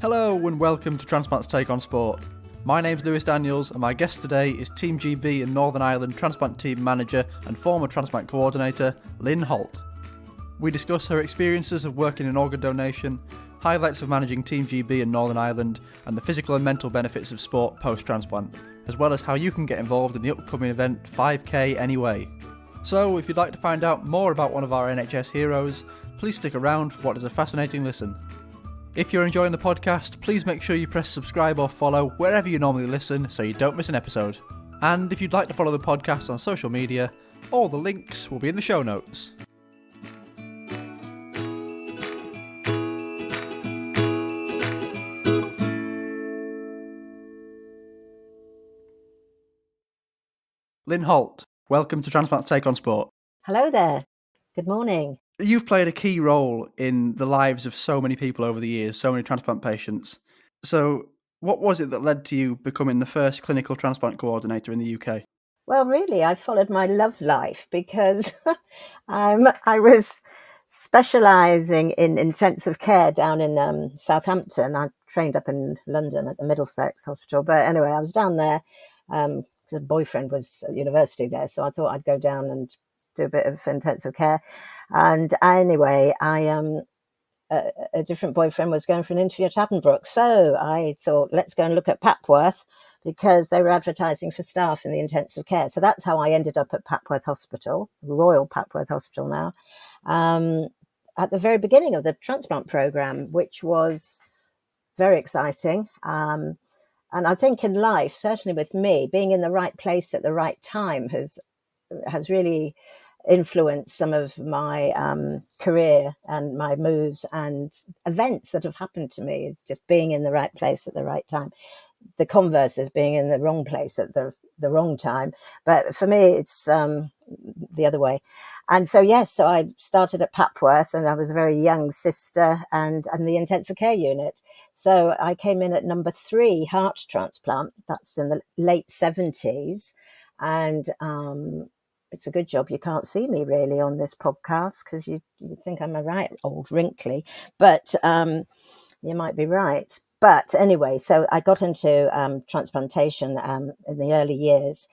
Hello and welcome to Transplant's Take on Sport. My name's Lewis Daniels and my guest today is Team GB and Northern Ireland Transplant Team Manager and former Transplant Coordinator, Lynne Holt. We discuss her experiences of working in organ donation, highlights of managing Team GB and Northern Ireland, and the physical and mental benefits of sport post-transplant, as well as how you can get involved in the upcoming event 5K Anyway. So, if you'd like to find out more about one of our NHS heroes, please stick around for what is a fascinating listen. If you're enjoying the podcast, please make sure you press subscribe or follow wherever you normally listen so you don't miss an episode. And if you'd like to follow the podcast on social media, all the links will be in the show notes. Lynne Holt, welcome to Transplant's Take on Sport. Hello there. Good morning. You've played a key role in the lives of so many people over the years, so many transplant patients. So, what was it that led to you becoming the first clinical transplant coordinator in the UK? Well, really, I followed my love life because I was specialising in intensive care down in Southampton. I trained up in London at the Middlesex Hospital. But anyway, I was down there because a boyfriend was at university there. So I thought I'd go down and do a bit of intensive care. And anyway, a different boyfriend was going for an interview at Addenbrooke. So I thought, let's go and look at Papworth because they were advertising for staff in the intensive care. So that's how I ended up at Papworth Hospital, Royal Papworth Hospital now, at the very beginning of the transplant programme, which was very exciting. And I think in life, certainly with me, being in the right place at the right time has really influenced some of my career and my moves and events that have happened to me. It's just being in the right place at the right time. The converse is being in the wrong place at the wrong time. But for me, it's the other way. And so, so I started at Papworth and I was a very young sister and the intensive care unit. So I came in at number 3 heart transplant. That's in the late 70s. And it's a good job you can't see me really on this podcast because you think I'm a right old wrinkly, but you might be right. But anyway, so I got into transplantation in the early years,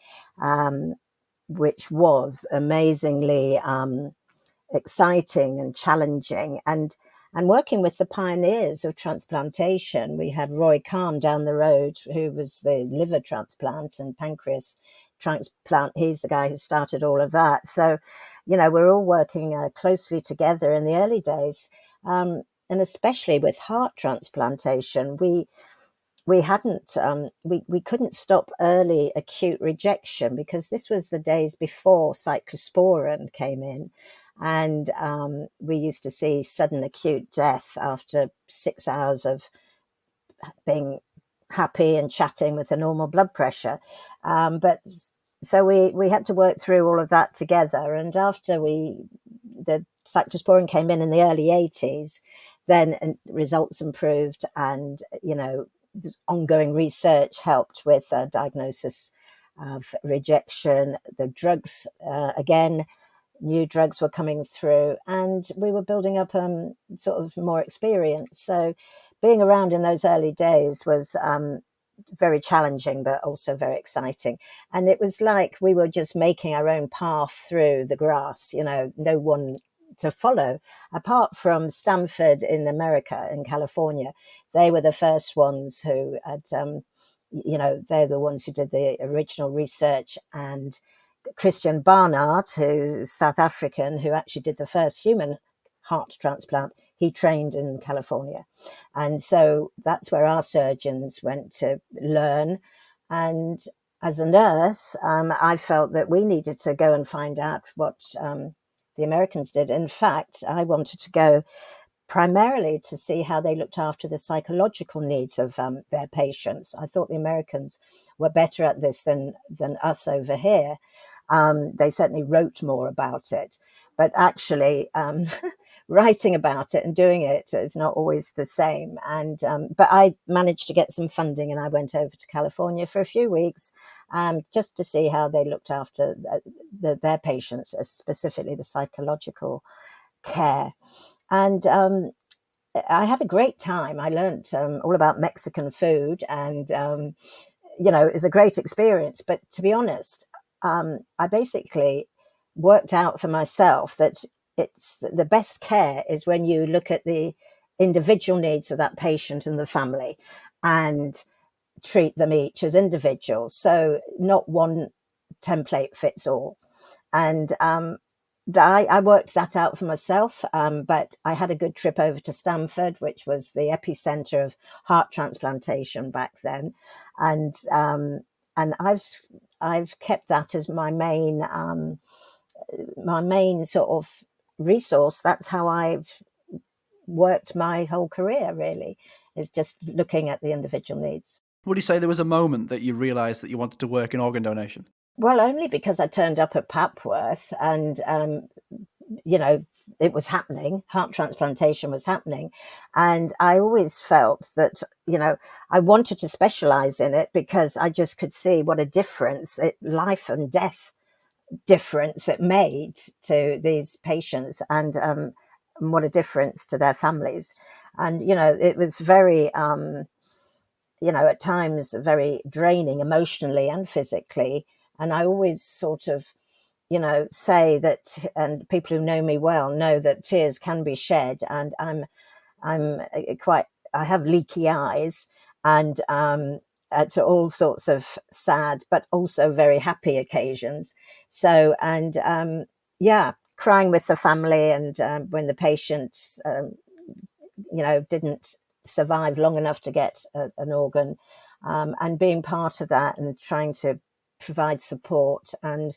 which was amazingly exciting and challenging. And working with the pioneers of transplantation, we had Roy Kahn down the road, who was the liver transplant and pancreas transplant. He's the guy who started all of that. So, we're all working closely together in the early days. And especially with heart transplantation, we hadn't we couldn't stop early acute rejection because this was the days before cyclosporin came in. And we used to see sudden acute death after 6 hours of being happy and chatting with a normal blood pressure. But so we had to work through all of that together. And after the cyclosporin came in the early 80s, then results improved and, ongoing research helped with diagnosis of rejection. The drugs, again, new drugs were coming through and we were building up sort of more experience. So being around in those early days was very challenging, but also very exciting. And it was like we were just making our own path through the grass, no one to follow, apart from Stanford in America, in California. They were the first ones who had, they're the ones who did the original research. And Christian Barnard, who's South African, who actually did the first human heart transplant, he trained in California. And so that's where our surgeons went to learn. And as a nurse, I felt that we needed to go and find out what the Americans did. In fact, I wanted to go primarily to see how they looked after the psychological needs of their patients. I thought the Americans were better at this than us over here. They certainly wrote more about it. But actually, writing about it and doing it is not always the same. And but I managed to get some funding and I went over to California for a few weeks just to see how they looked after their patients, specifically the psychological care. And I had a great time. I learnt all about Mexican food, and it was a great experience. But to be honest, I basically worked out for myself that it's the best care is when you look at the individual needs of that patient and the family, and treat them each as individuals. So not one template fits all. And I worked that out for myself, but I had a good trip over to Stanford, which was the epicenter of heart transplantation back then, and I've kept that as my main sort of resource. That's how I've worked my whole career. Really, is just looking at the individual needs. Would you say there was a moment that you realised that you wanted to work in organ donation? Well, only because I turned up at Papworth and it was happening. Heart transplantation was happening. And I always felt that, I wanted to specialize in it because I just could see what a difference, life and death difference it made to these patients, and what a difference to their families. And, it was very, at times very draining emotionally and physically. And I always sort of say that, and people who know me well know that tears can be shed, and I'm quite, I have leaky eyes, and to all sorts of sad, but also very happy occasions. So, and yeah, crying with the family, and when the patient, didn't survive long enough to get an organ, and being part of that and trying to provide support and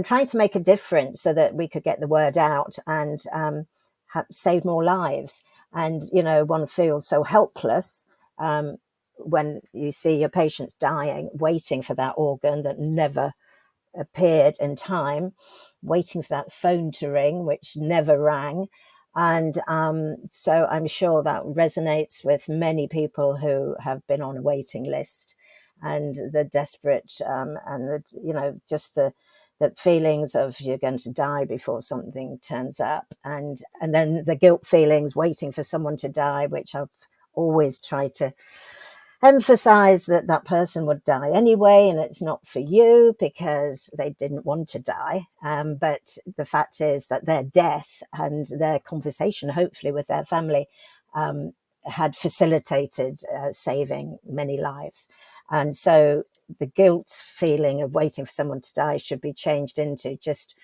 trying to make a difference so that we could get the word out and save more lives. And, one feels so helpless when you see your patients dying, waiting for that organ that never appeared in time, waiting for that phone to ring, which never rang. And so I'm sure that resonates with many people who have been on a waiting list, and the desperate and just the feelings of you're going to die before something turns up, and then the guilt feelings waiting for someone to die, which I've always tried to emphasize that that person would die anyway, and it's not for you because they didn't want to die. But the fact is that their death and their conversation, hopefully with their family, had facilitated saving many lives. And so the guilt feeling of waiting for someone to die should be changed into just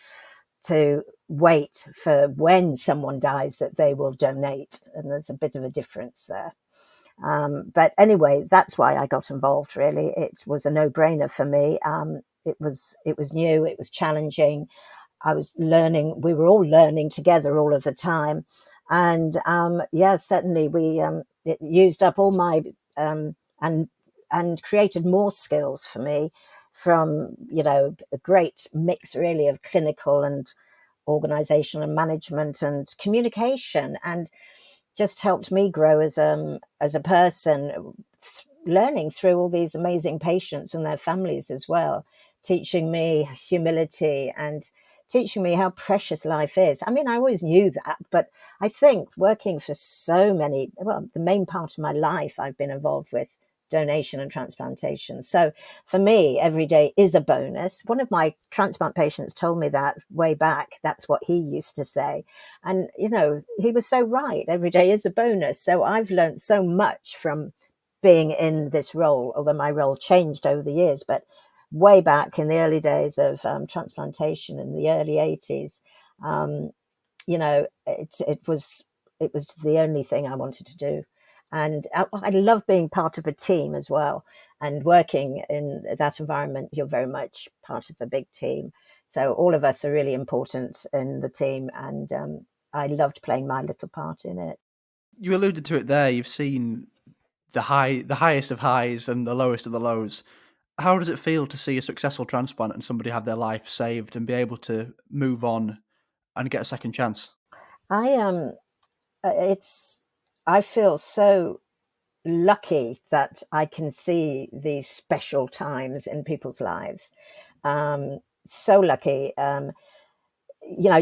to wait for when someone dies that they will donate. And there's a bit of a difference there. But anyway, that's why I got involved. Really, it was a no-brainer for me. It was new. It was challenging. I was learning. We were all learning together all of the time, and certainly it used up all my and created more skills for me from a great mix really of clinical and organizational and management and communication, and just helped me grow as a person, learning through all these amazing patients and their families as well, teaching me humility and teaching me how precious life is. I mean, I always knew that, but I think working for the main part of my life, I've been involved with donation and transplantation. So for me, every day is a bonus. One of my transplant patients told me that way back. That's what he used to say. And, he was so right. Every day is a bonus. So I've learned so much from being in this role, although my role changed over the years. But way back in the early days of transplantation in the early 80s, it was the only thing I wanted to do. And I love being part of a team as well. And working in that environment, you're very much part of a big team. So all of us are really important in the team. And I loved playing my little part in it. You alluded to it there. You've seen the highest of highs and the lowest of the lows. How does it feel to see a successful transplant and somebody have their life saved and be able to move on and get a second chance? I it's I feel so lucky that I can see these special times in people's lives. So lucky.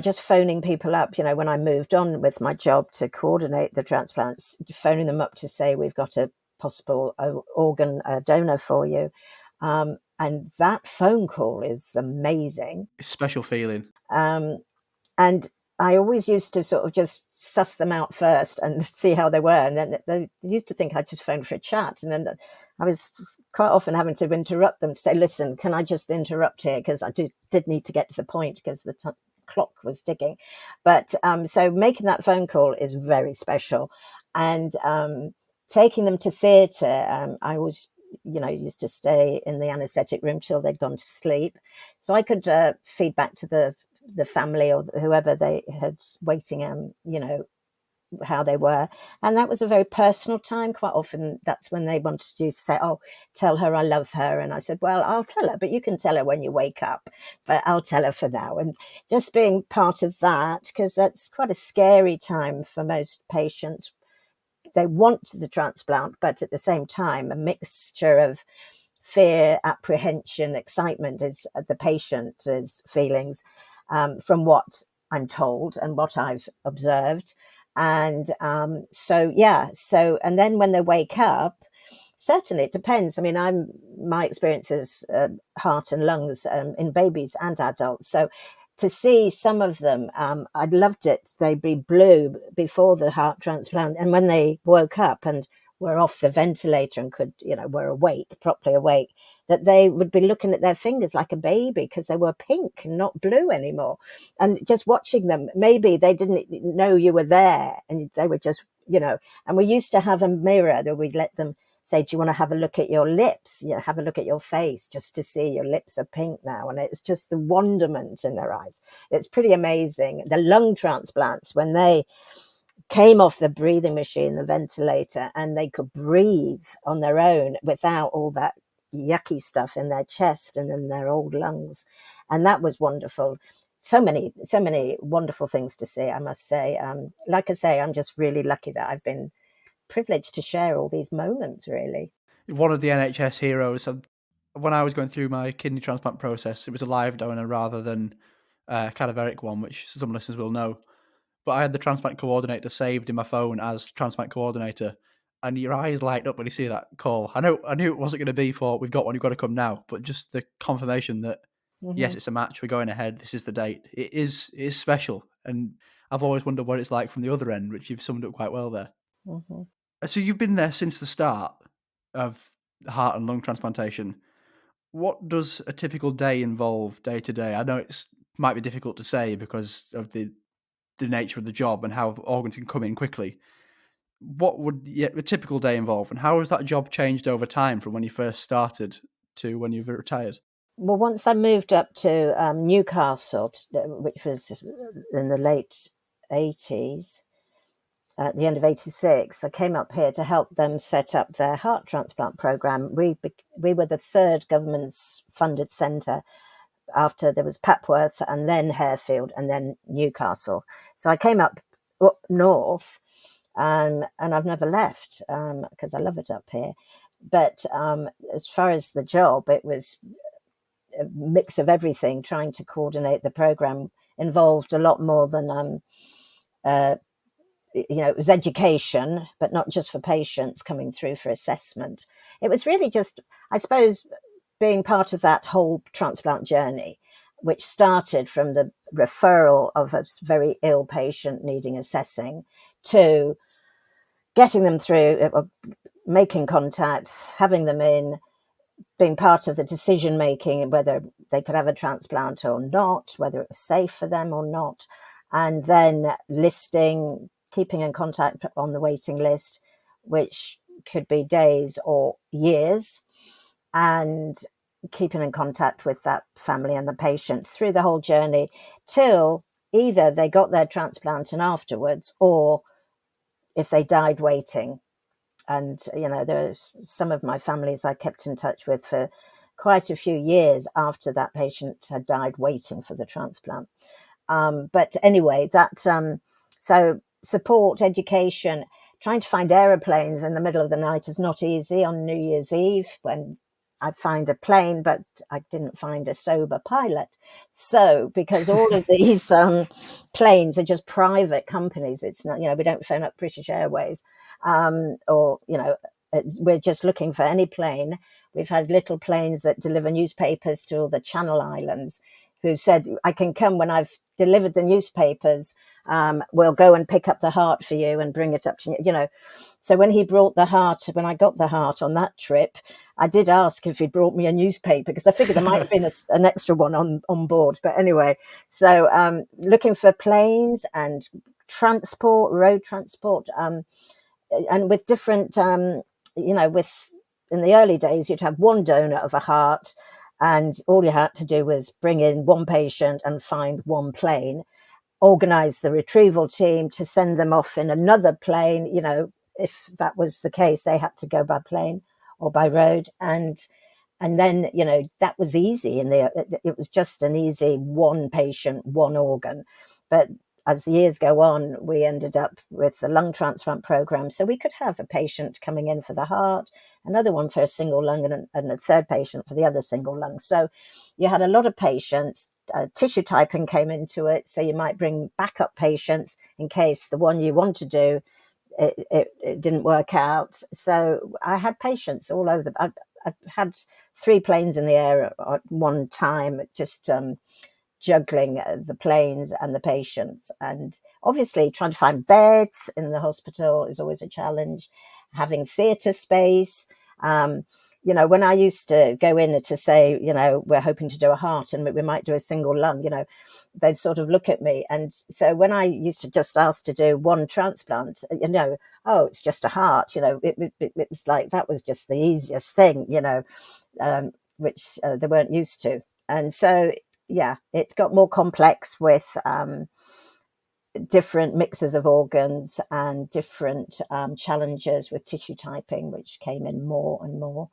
just phoning people up, when I moved on with my job to coordinate the transplants, phoning them up to say, we've got a possible organ donor for you. And that phone call is amazing. It's a special feeling. And I always used to sort of just suss them out first and see how they were. And then they used to think I just phoned for a chat. And then I was quite often having to interrupt them to say, listen, can I just interrupt here? Because I did need to get to the point because the clock was ticking. But so making that phone call is very special. And taking them to theatre, I always used to stay in the anaesthetic room till they'd gone to sleep. So I could feed back to the family or whoever they had waiting, how they were. And that was a very personal time. Quite often that's when they wanted you to say, oh, tell her I love her. And I said, well, I'll tell her, but you can tell her when you wake up, but I'll tell her for now. And just being part of that, because that's quite a scary time for most patients. They want the transplant, but at the same time, a mixture of fear, apprehension, excitement is the patient's feelings, from what I'm told and what I've observed. And and then when they wake up, certainly it depends. I mean, my experience is heart and lungs in babies and adults. So to see some of them, I loved it. They'd be blue before the heart transplant. And when they woke up and were off the ventilator and were awake, properly awake, that they would be looking at their fingers like a baby because they were pink and not blue anymore. And just watching them, maybe they didn't know you were there and they were just, and we used to have a mirror that we'd let them say, do you want to have a look at your lips? Have a look at your face just to see your lips are pink now. And it's just the wonderment in their eyes. It's pretty amazing. The lung transplants, when they came off the breathing machine, the ventilator, and they could breathe on their own without all that yucky stuff in their chest and in their old lungs. And that was wonderful. So many wonderful things to see, I must say. Like I say, I'm just really lucky that I've been privileged to share all these moments, really. One of the NHS heroes. When I was going through my kidney transplant process, it was a live donor rather than a cadaveric one, which some listeners will know. But I had the transplant coordinator saved in my phone as transplant coordinator, and your eyes light up when you see that call. I knew it wasn't going to be for we've got one, you've got to come now, but just the confirmation that yes, it's a match, we're going ahead, this is the date. It is special, and I've always wondered what it's like from the other end, which you've summed up quite well there. Mm-hmm. So you've been there since the start of heart and lung transplantation. What does a typical day involve day to day? I know it's might be difficult to say because of the nature of the job and how organs can come in quickly. What would a typical day involve, and how has that job changed over time from when you first started to when you've retired? Well, once I moved up to Newcastle, which was in the late 80s, at the end of 86, I came up here to help them set up their heart transplant program. We were the third government's funded centre, after there was Papworth and then Harefield and then Newcastle. So I came up north, and I've never left because I love it up here. But as far as the job, it was a mix of everything. Trying to coordinate the program involved a lot more than it was education, but not just for patients coming through for assessment. It was really just, I suppose, being part of that whole transplant journey, which started from the referral of a very ill patient needing assessing to getting them through, making contact, having them in, being part of the decision making, whether they could have a transplant or not, whether it was safe for them or not, and then listing, keeping in contact on the waiting list, which could be days or years, and keeping in contact with that family and the patient through the whole journey till either they got their transplant and afterwards, or if they died waiting. And, there's some of my families I kept in touch with for quite a few years after that patient had died waiting for the transplant. But anyway, so support, education, trying to find aeroplanes in the middle of the night is not easy on New Year's Eve when I find a plane, but I didn't find a sober pilot. So, because all of these planes are just private companies, it's not, we don't phone up British Airways, or, we're just looking for any plane. We've had little planes that deliver newspapers to all the Channel Islands who said, I can come when I've delivered the newspapers. We'll go and pick up the heart for you and bring it up to you. So when he brought the heart, when I got the heart on that trip, I did ask if he brought me a newspaper because I figured there might have been an extra one on board. But anyway, so looking for planes and transport, road transport, and with different, with in the early days, you'd have one donor of a heart, and all you had to do was bring in one patient and find one plane, organize the retrieval team to send them off in another plane. If that was the case, they had to go by plane or by road. And then, that was easy. And it was just an easy one patient, one organ. But as the years go on, we ended up with the lung transplant program. So we could have a patient coming in for the heart, another one for a single lung, and a third patient for the other single lung. So you had a lot of patients. Tissue typing came into it. So you might bring backup patients in case the one you want to do, it didn't work out. So I had patients all over. I've had 3 planes in the air at one time, just juggling the planes and the patients. And obviously trying to find beds in the hospital is always a challenge. Having theatre space. When I used to go in to say, we're hoping to do a heart and we might do a single lung, they'd sort of look at me. And so when I used to just ask to do one transplant, oh, it's just a heart, it was like, that was just the easiest thing, which they weren't used to. And so, yeah, it got more complex with different mixes of organs and different challenges with tissue typing, which came in more and more.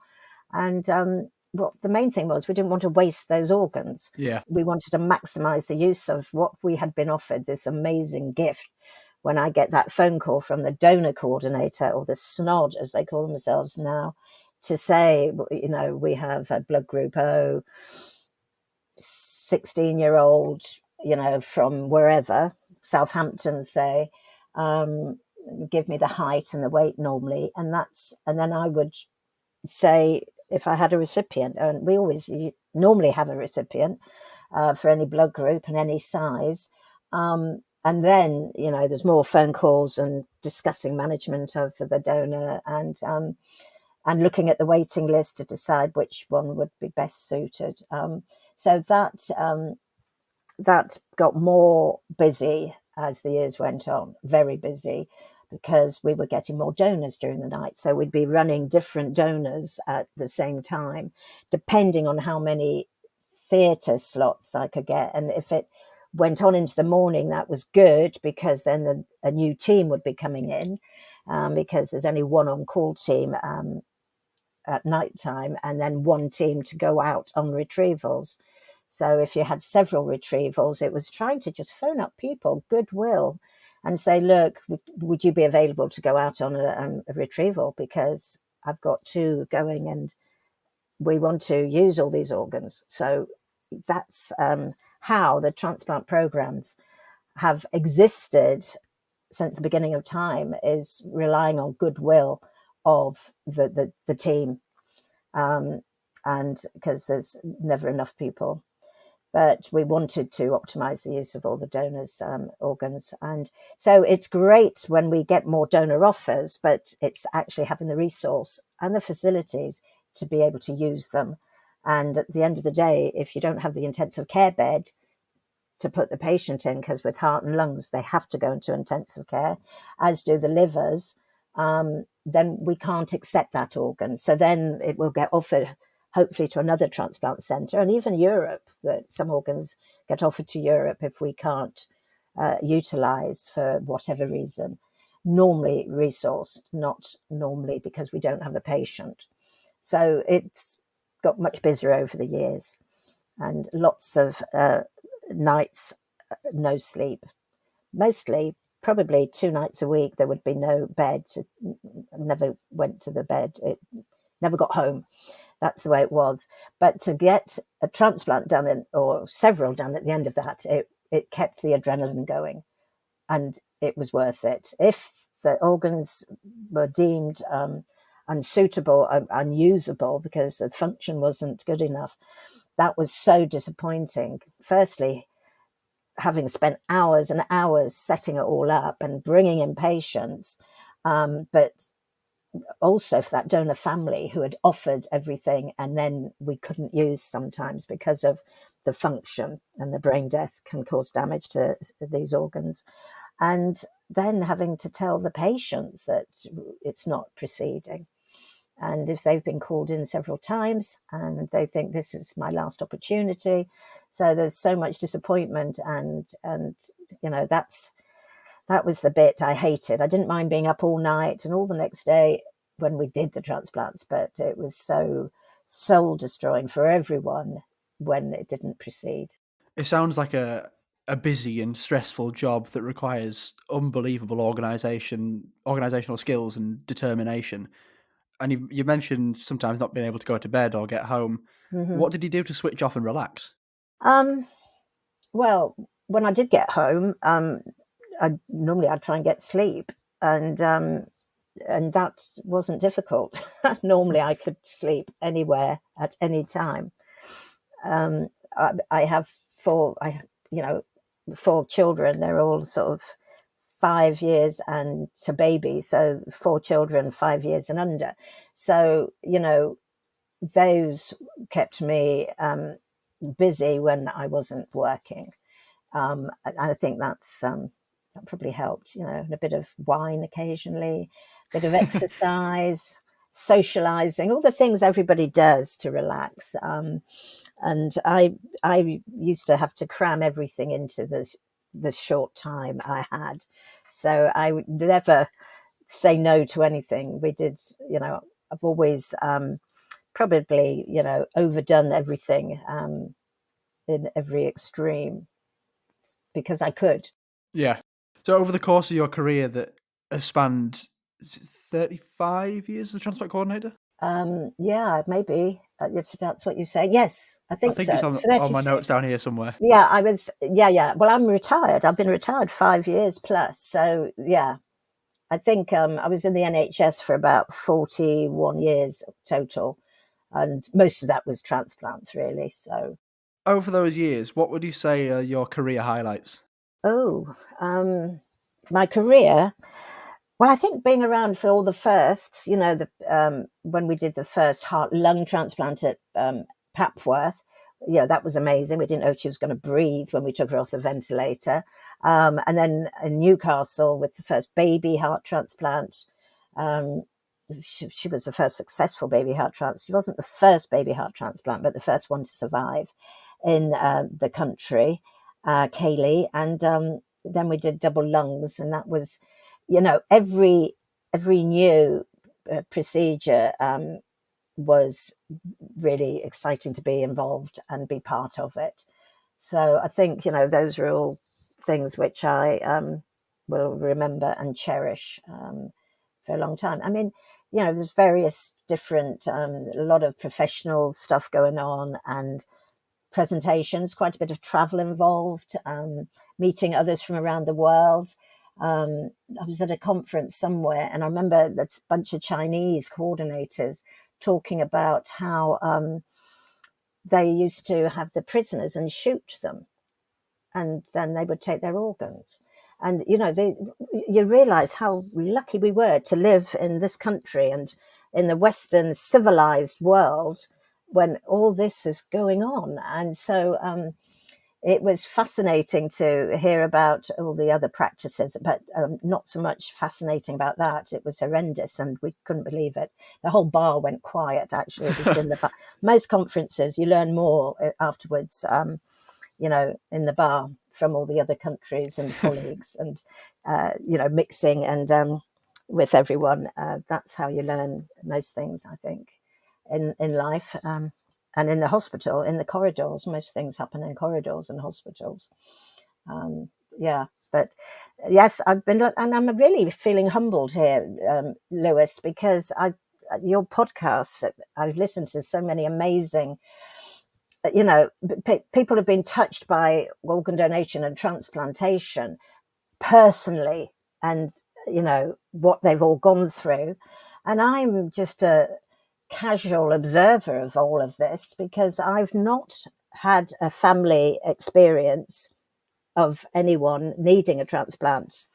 And the main thing was we didn't want to waste those organs. Yeah. We wanted to maximize the use of what we had been offered, this amazing gift. When I get that phone call from the donor coordinator, or the SNOD, as they call themselves now, to say, we have a blood group O, 16-year-old, from wherever, Southampton, say, give me the height and the weight normally. And then I would say, if I had a recipient, and we always normally have a recipient for any blood group and any size. And then, there's more phone calls and discussing management of the donor and looking at the waiting list to decide which one would be best suited. So that got more busy as the years went on, very busy, because we were getting more donors during the night. So we'd be running different donors at the same time, depending on how many theatre slots I could get. And if it went on into the morning, that was good, because then a new team would be coming in, because there's only one on-call team at night time, and then one team to go out on retrievals. So if you had several retrievals, it was trying to just phone up people, goodwill, and say, look, would you be available to go out on a retrieval? Because I've got 2 going and we want to use all these organs. So that's how the transplant programs have existed since the beginning of time, is relying on goodwill of the team. And because there's never enough people. But we wanted to optimize the use of all the donors' organs. And so it's great when we get more donor offers, but it's actually having the resource and the facilities to be able to use them. And at the end of the day, if you don't have the intensive care bed to put the patient in, because with heart and lungs, they have to go into intensive care, as do the livers, then we can't accept that organ. So then it will get offered, hopefully, to another transplant centre, and even Europe, that some organs get offered to Europe if we can't utilise for whatever reason. Normally resourced, not normally because we don't have a patient. So it's got much busier over the years, and lots of nights, no sleep. Mostly, probably 2 nights a week, there would be no bed. Never went to the bed. It never got home. that's the way it was. But to get a transplant done, or several done at the end of that, it kept the adrenaline going, and it was worth it. If the organs were deemed unsuitable, unusable because the function wasn't good enough, that was so disappointing. Firstly, having spent hours and hours setting it all up and bringing in patients, but also for that donor family who had offered everything, and then we couldn't use sometimes because of the function, and the brain death can cause damage to these organs. And then having to tell the patients that it's not proceeding. And if they've been called in several times and they think this is my last opportunity, so there's so much disappointment, and that was the bit I hated. I didn't mind being up all night and all the next day when we did the transplants, but it was so soul destroying for everyone when it didn't proceed. It sounds like a busy and stressful job that requires unbelievable organizational skills and determination. And you mentioned sometimes not being able to go to bed or get home. Mm-hmm. What did you do to switch off and relax? Well, when I did get home, I'd try and get sleep, and that wasn't difficult. Normally, I could sleep anywhere at any time. I have four children. They're all sort of 5 years and to baby, so 4 children, 5 years and under. So those kept me busy when I wasn't working. And I think that probably helped, and a bit of wine occasionally, a bit of exercise, socializing, all the things everybody does to relax. And I used to have to cram everything into the short time I had. So I would never say no to anything. We did, I've always probably, overdone everything in every extreme because I could. Yeah. So over the course of your career that has spanned, is it 35 years as a transplant coordinator? Yeah, maybe if that's what you say. Yes, I I think think it's so. on my notes down here somewhere. Yeah, I was. Yeah, yeah. Well, I'm retired. I've been retired 5 years plus. So yeah, I think I was in the NHS for about 41 years total, and most of that was transplants, really. So, Over those years, what would you say are your career highlights? oh, my career. Well, I think being around for all the firsts, when we did the first heart lung transplant at Papworth, that was amazing. We didn't know she was going to breathe when we took her off the ventilator. And then in Newcastle with the first baby heart transplant. She was the first successful baby heart transplant. She wasn't the first baby heart transplant, but the first one to survive in the country, Kaylee. And then we did double lungs, and that was, every new procedure was really exciting to be involved and be part of it. So I think those are all things which I will remember and cherish for a long time. I mean, there's various different, a lot of professional stuff going on, and presentations, quite a bit of travel involved, meeting others from around the world. I was at a conference somewhere, and I remember that bunch of Chinese coordinators talking about how they used to have the prisoners and shoot them, and then they would take their organs. And you realize how lucky we were to live in this country and in the Western civilized world when all this is going on. And so it was fascinating to hear about all the other practices, but not so much fascinating about that. It was horrendous, and we couldn't believe it. The whole bar went quiet, actually. It was in the bar. Most conferences, you learn more afterwards, in the bar from all the other countries and colleagues, and, mixing and with everyone. That's how you learn most things, I think, in life. And in the hospital, in the corridors, most things happen in corridors and hospitals. But yes, I've been, and I'm really feeling humbled here, Lewis, because your podcasts, I've listened to so many amazing, people have been touched by organ donation and transplantation personally, and what they've all gone through. And I'm just a casual observer of all of this because I've not had a family experience of anyone needing a transplant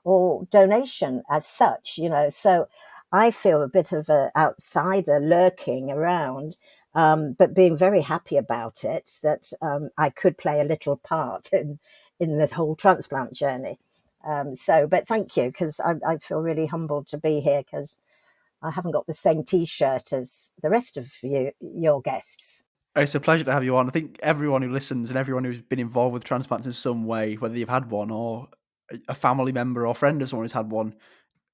or donation as such, so I feel a bit of an outsider lurking around, but being very happy about it, that I could play a little part in the whole transplant journey. But thank you, because I feel really humbled to be here, because I haven't got the same T-shirt as the rest of your guests. It's a pleasure to have you on. I think everyone who listens and everyone who's been involved with transplants in some way, whether you've had one or a family member or friend of someone who's had one,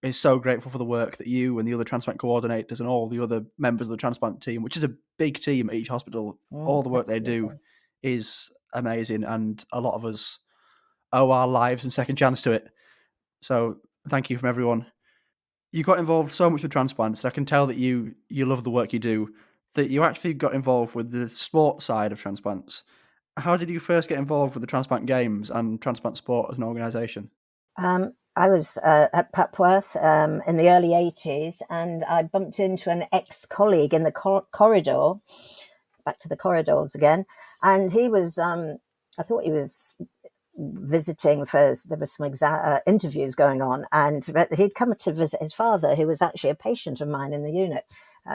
is so grateful for the work that you and the other transplant coordinators and all the other members of the transplant team, which is a big team at each hospital, all the work they do is amazing. And a lot of us owe our lives and second chance to it. So thank you from everyone. You got involved so much with transplants, and I can tell that you love the work you do, that you actually got involved with the sports side of transplants. How did you first get involved with the transplant games and transplant sport as an organisation? I was at Papworth in the early 80s, and I bumped into an ex-colleague in the corridor, back to the corridors again, and he was, I thought he was visiting for, there were some interviews going on, and he'd come to visit his father, who was actually a patient of mine in the unit,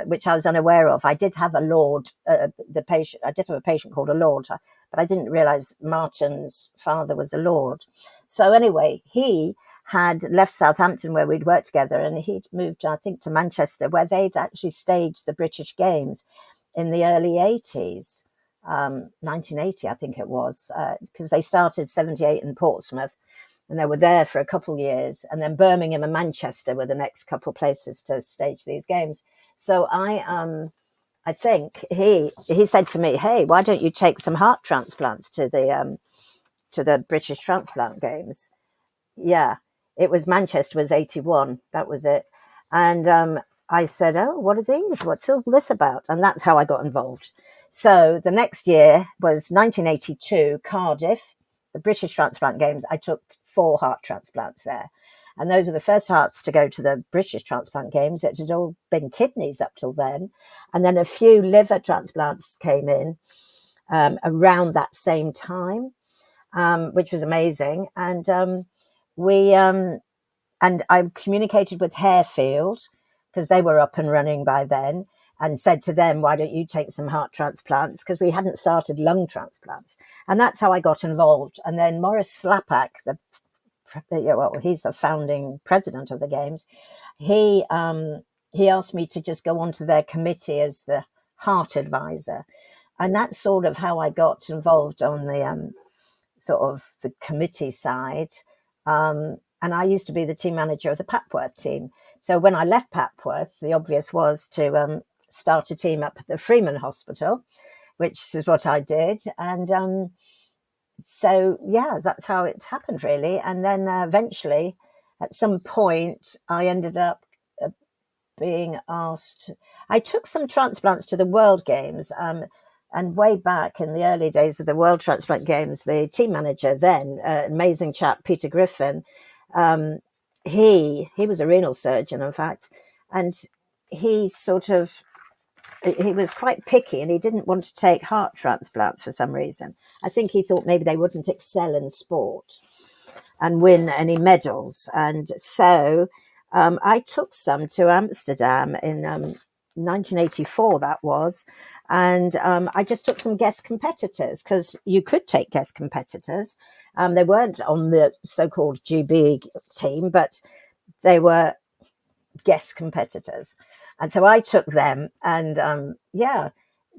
which I was unaware of. I did have a Lord, I did have a patient called a Lord, but I didn't realise Martin's father was a Lord. So anyway, he had left Southampton, where we'd worked together, and he'd moved, I think, to Manchester, where they'd actually staged the British Games in the early 80s. 1980, I think it was, because they started 78 in Portsmouth, and they were there for a couple of years, and then Birmingham and Manchester were the next couple of places to stage these games. So I think he said to me, "Hey, why don't you take some heart transplants to the British Transplant Games?" Yeah, it was Manchester, was 81. That was it. And I said, "Oh, what are these? What's all this about?" And that's how I got involved. So the next year was 1982, Cardiff, the British Transplant Games. I took 4 heart transplants there. And those are the first hearts to go to the British Transplant Games. It had all been kidneys up till then. And then a few liver transplants came in around that same time, which was amazing. And I communicated with Harefield, because they were up and running by then, and said to them, "Why don't you take some heart transplants?" Because we hadn't started lung transplants. And that's how I got involved. And then Maurice Slapak, he's the founding president of the Games. He asked me to just go onto their committee as the heart advisor. And that's sort of how I got involved on the sort of the committee side. And I used to be the team manager of the Papworth team. So when I left Papworth, the obvious was to start a team up at the Freeman Hospital, which is what I did. And so, yeah, that's how it happened, really. And then eventually, at some point, I ended up being asked. I took some transplants to the World Games. And way back in the early days of the World Transplant Games, the team manager then, amazing chap, Peter Griffin, he was a renal surgeon, in fact, and he was quite picky, and he didn't want to take heart transplants for some reason. I think he thought maybe they wouldn't excel in sport and win any medals. And so I took some to Amsterdam in 1984, that was. And I just took some guest competitors, because you could take guest competitors. They weren't on the so-called GB team, but they were guest competitors. And so I took them, and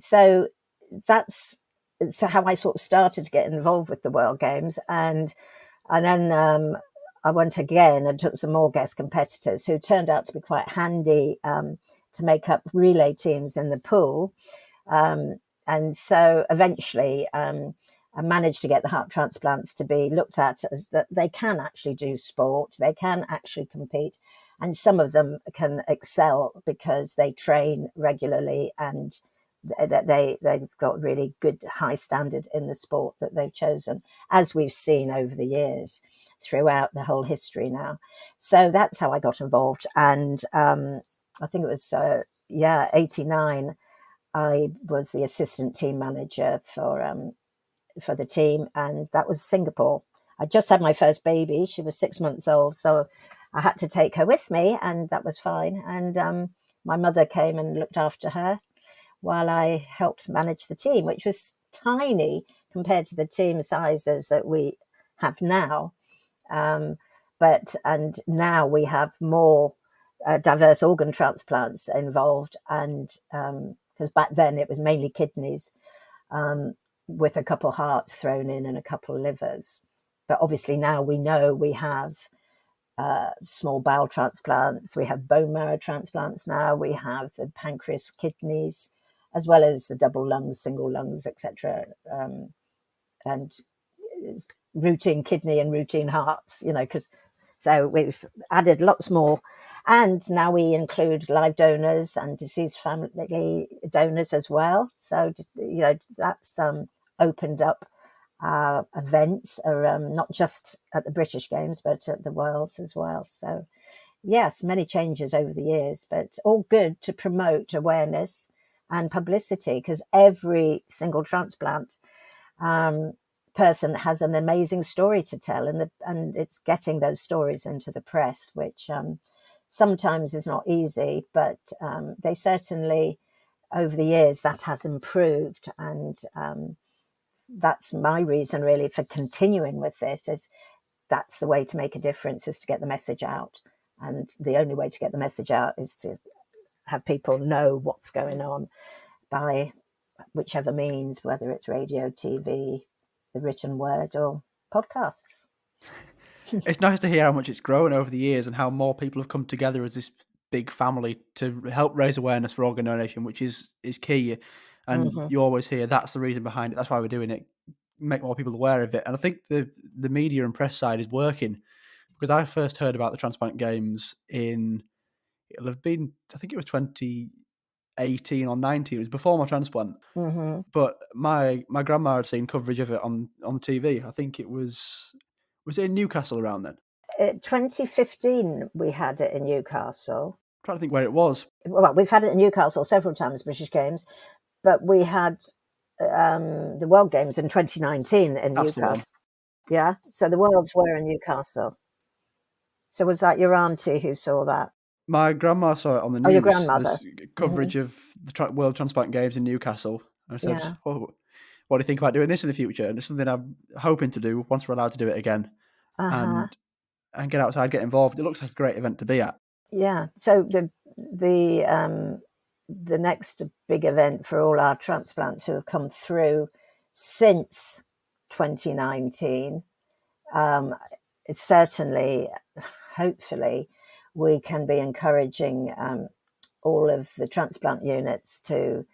so that's how I sort of started to get involved with the World Games. And then I went again and took some more guest competitors, who turned out to be quite handy to make up relay teams in the pool. And so eventually managed to get the heart transplants to be looked at as that they can actually do sport, they can actually compete, and some of them can excel because they train regularly and they've got really good high standard in the sport that they've chosen, as we've seen over the years throughout the whole history now. So that's how I got involved. And I think it was 89. I was the assistant team manager for the team, and that was Singapore. I just had my first baby. She was 6 months old, so I had to take her with me, and that was fine. And my mother came and looked after her while I helped manage the team, which was tiny compared to the team sizes that we have now. And now we have more diverse organ transplants involved, and because back then it was mainly kidneys, with a couple hearts thrown in and a couple livers. But obviously now we know we have small bowel transplants, we have bone marrow transplants now, we have the pancreas, kidneys, as well as the double lungs, single lungs, etc., and routine kidney and routine hearts, because so we've added lots more. And now we include live donors and deceased family donors as well. So, that's opened up events, not just at the British Games, but at the Worlds as well. So, yes, many changes over the years, but all good to promote awareness and publicity, because every single transplant person has an amazing story to tell, and it's getting those stories into the press, which sometimes is not easy, but they certainly, over the years, that has improved. And that's my reason really for continuing with this, is that's the way to make a difference, is to get the message out. And the only way to get the message out is to have people know what's going on by whichever means, whether it's radio, TV, the written word, or podcasts. It's nice to hear how much it's grown over the years and how more people have come together as this big family to help raise awareness for organ donation, which is key. And you always hear that's the reason behind it. That's why we're doing it. Make more people aware of it. And I think the media and press side is working, because I first heard about the Transplant Games it'll have been, I think it was 2018 or 19. It was before my transplant. But my grandma had seen coverage of it on TV. I think it was it in Newcastle around then? 2015, we had it in Newcastle. I'm trying to think where it was. Well, we've had it in Newcastle several times, British Games, but we had the World Games in 2019 in That's the Newcastle. one. Yeah, so the Worlds were in Newcastle. So was that your auntie who saw that? My grandma saw it on the news. Oh, your grandmother. There's coverage of the World Transplant Games in Newcastle. And I said, Yeah. "Oh, what do you think about doing this in the future?" And it's something I'm hoping to do once we're allowed to do it again, and get outside, get involved. It looks like a great event to be at. Yeah. So the next big event for all our transplants who have come through since 2019, it's certainly, hopefully, we can be encouraging all of the transplant units to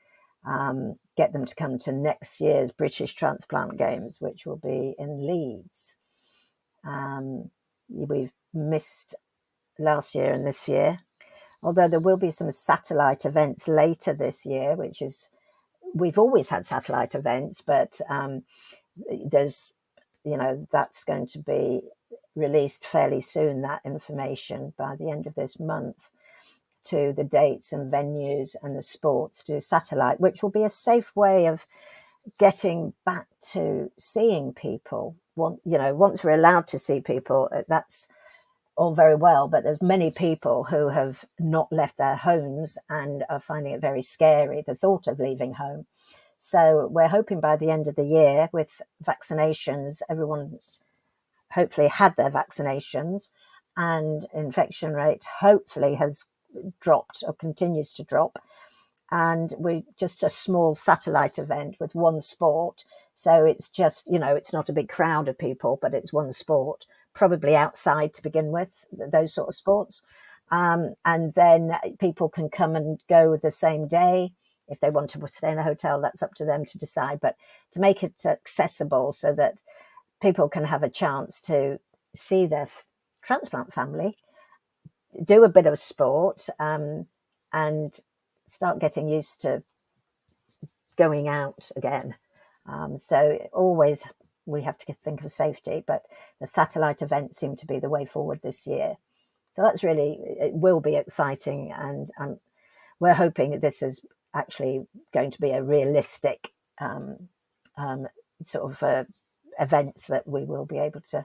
get them to come to next year's British Transplant Games, which will be in Leeds. We've missed last year and this year, although there will be some satellite events later this year, which is, we've always had satellite events, but there's, that's going to be released fairly soon, that information by the end of this month, to the dates and venues and the sports to satellite, which will be a safe way of getting back to seeing people. Once we're allowed to see people, that's all very well, but there's many people who have not left their homes and are finding it very scary, the thought of leaving home. So we're hoping by the end of the year, with vaccinations, everyone's hopefully had their vaccinations, and infection rate hopefully has dropped or continues to drop. And we just a small satellite event with one sport. So it's just, it's not a big crowd of people, but it's one sport, probably outside to begin with, those sort of sports. And then people can come and go the same day. If they want to stay in a hotel, that's up to them to decide. But to make it accessible so that people can have a chance to see their transplant family, do a bit of sport, and start getting used to going out again. So always we have to think of safety, but the satellite events seem to be the way forward this year. So that's really, it will be exciting, and we're hoping that this is actually going to be a realistic sort of events that we will be able to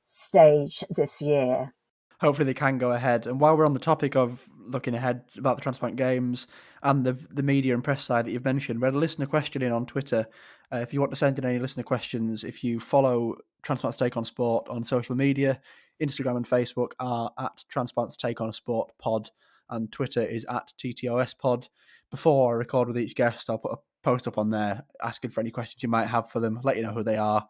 stage this year. Hopefully they can go ahead. And while we're on the topic of looking ahead about the Transplant Games and the media and press side that you've mentioned, we had a listener question in on Twitter. If you want to send in any listener questions, if you follow Transplant's Take on Sport on social media, Instagram and Facebook are at Transplant's Take on Sport pod, and Twitter is at TTOS pod. Before I record with each guest, I'll put a post up on there asking for any questions you might have for them, let you know who they are.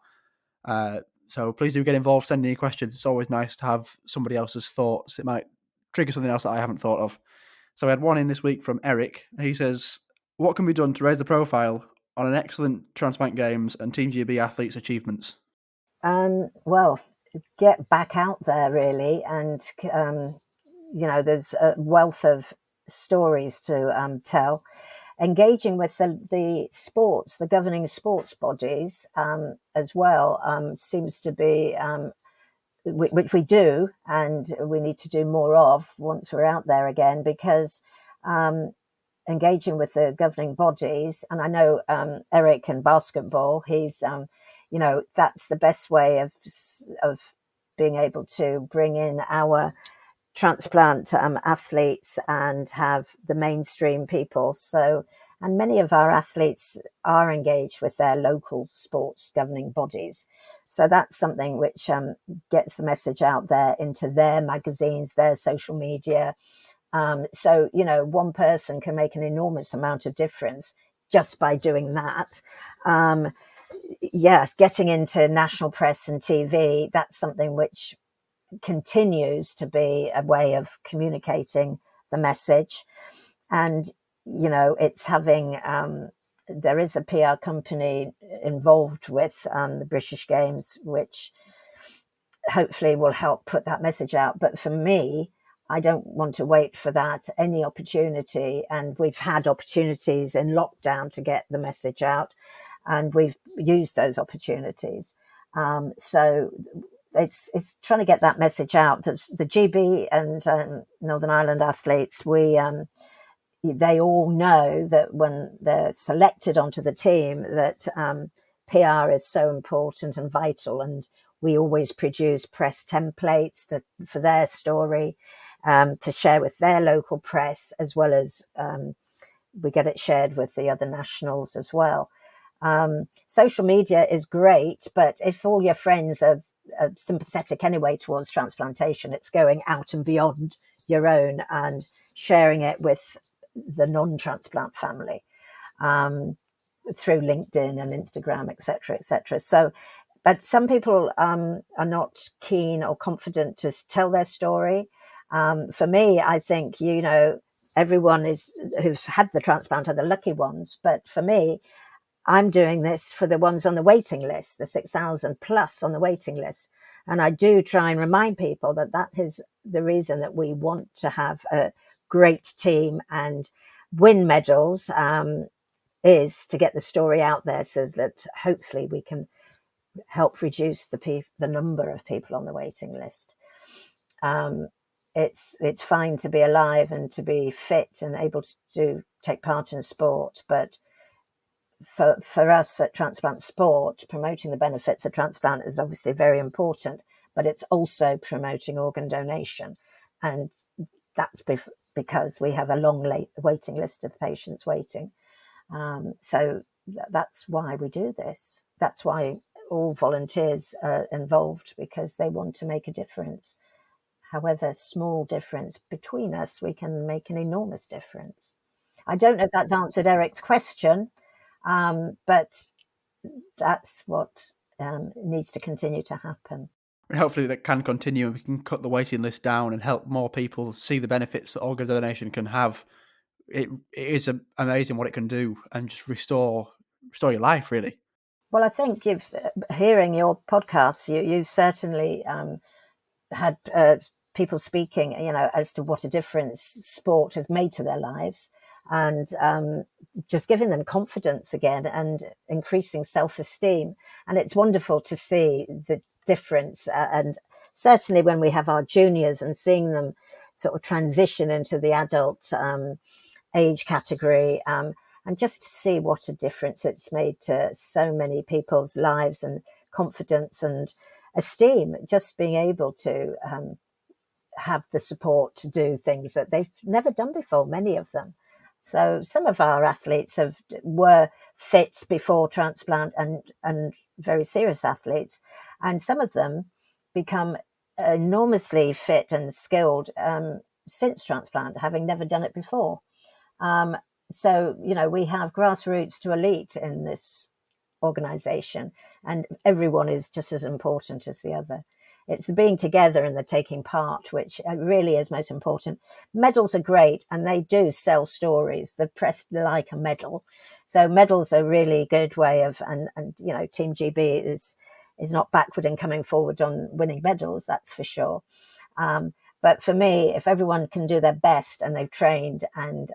So please do get involved, send any questions. It's always nice to have somebody else's thoughts. It might trigger something else that I haven't thought of. So we had one in this week from Eric. He says, what can be done to raise the profile on an excellent Transplant Games and Team GB athletes' achievements? Well, get back out there, really. And, there's a wealth of stories to tell. Engaging with the sports, the governing sports bodies as well, seems to be, which we do, and we need to do more of once we're out there again, because engaging with the governing bodies, and I know Eric in basketball, he's, that's the best way of being able to bring in our transplant athletes and have the mainstream people. So, and many of our athletes are engaged with their local sports governing bodies. So that's something which gets the message out there into their magazines, their social media. So, one person can make an enormous amount of difference just by doing that. Yes, getting into national press and TV, that's something which continues to be a way of communicating the message. And it's having there is a PR company involved with the British Games, which hopefully will help put that message out. But for me, I don't want to wait for that. Any opportunity, and we've had opportunities in lockdown to get the message out, and we've used those opportunities. So it's trying to get that message out. That the GB and Northern Ireland athletes, they all know that when they're selected onto the team, that PR is so important and vital, and we always produce press templates for their story to share with their local press, as well as we get it shared with the other nationals as well. Social media is great, but if all your friends are sympathetic anyway towards transplantation, it's going out and beyond your own and sharing it with the non-transplant family through LinkedIn and Instagram, etc., etc. So, but some people are not keen or confident to tell their story. For me, I think everyone who's had the transplant are the lucky ones, but for me, I'm doing this for the ones on the waiting list, the 6,000 plus on the waiting list. And I do try and remind people that is the reason that we want to have a great team and win medals, is to get the story out there so that hopefully we can help reduce the number of people on the waiting list. It's fine to be alive and to be fit and able to take part in sport, but for us at Transplant Sport, promoting the benefits of transplant is obviously very important, but it's also promoting organ donation. And that's because we have a long waiting list of patients waiting. So that's why we do this. That's why all volunteers are involved, because they want to make a difference. However small difference between us, we can make an enormous difference. I don't know if that's answered Eric's question, but that's what needs to continue to happen. Hopefully that can continue and we can cut the waiting list down and help more people see the benefits that organ donation can have it is amazing what it can do and just restore your life, really. Well, I think you've hearing your podcasts, you certainly had people speaking, as to what a difference sport has made to their lives, and just giving them confidence again and increasing self-esteem. And it's wonderful to see the difference. And certainly when we have our juniors and seeing them sort of transition into the adult age category, and just to see what a difference it's made to so many people's lives and confidence and esteem, just being able to have the support to do things that they've never done before, many of them. So some of our athletes were fit before transplant and very serious athletes, and some of them become enormously fit and skilled since transplant, having never done it before. So, we have grassroots to elite in this organization, and everyone is just as important as the other. It's the being together and the taking part, which really is most important. Medals are great, and they do sell stories. The press like a medal. So medals are a really good way of, and Team GB is not backward in coming forward on winning medals, that's for sure. But for me, if everyone can do their best and they've trained and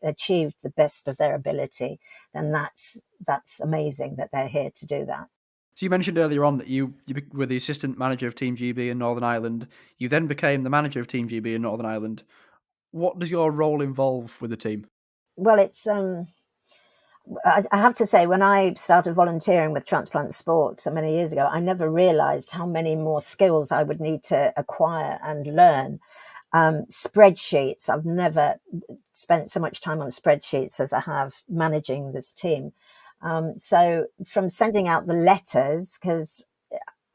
achieved the best of their ability, then that's amazing that they're here to do that. So you mentioned earlier on that you were the assistant manager of Team GB in Northern Ireland. You then became the manager of Team GB in Northern Ireland. What does your role involve with the team? Well, it's I have to say, when I started volunteering with Transplant Sport so many years ago, I never realised how many more skills I would need to acquire and learn. Spreadsheets. I've never spent so much time on spreadsheets as I have managing this team. So from sending out the letters, because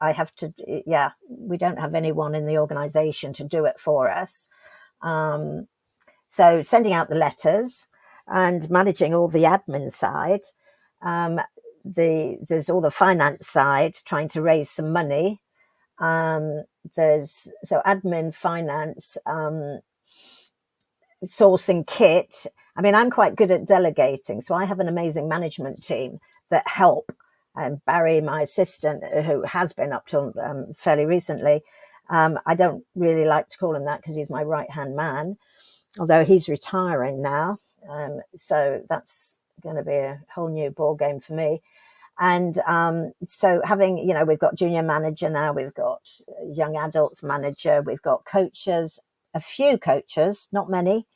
I have to, we don't have anyone in the organisation to do it for us. So sending out the letters and managing all the admin side. There's all the finance side, trying to raise some money. There's admin, finance, sourcing kit. I mean, I'm quite good at delegating, so I have an amazing management team that help. And Barry, my assistant, who has been up till fairly recently, I don't really like to call him that because he's my right-hand man, although he's retiring now. So that's going to be a whole new ball game for me. And so having, we've got junior manager now, we've got young adults manager, we've got coaches, a few coaches, not many.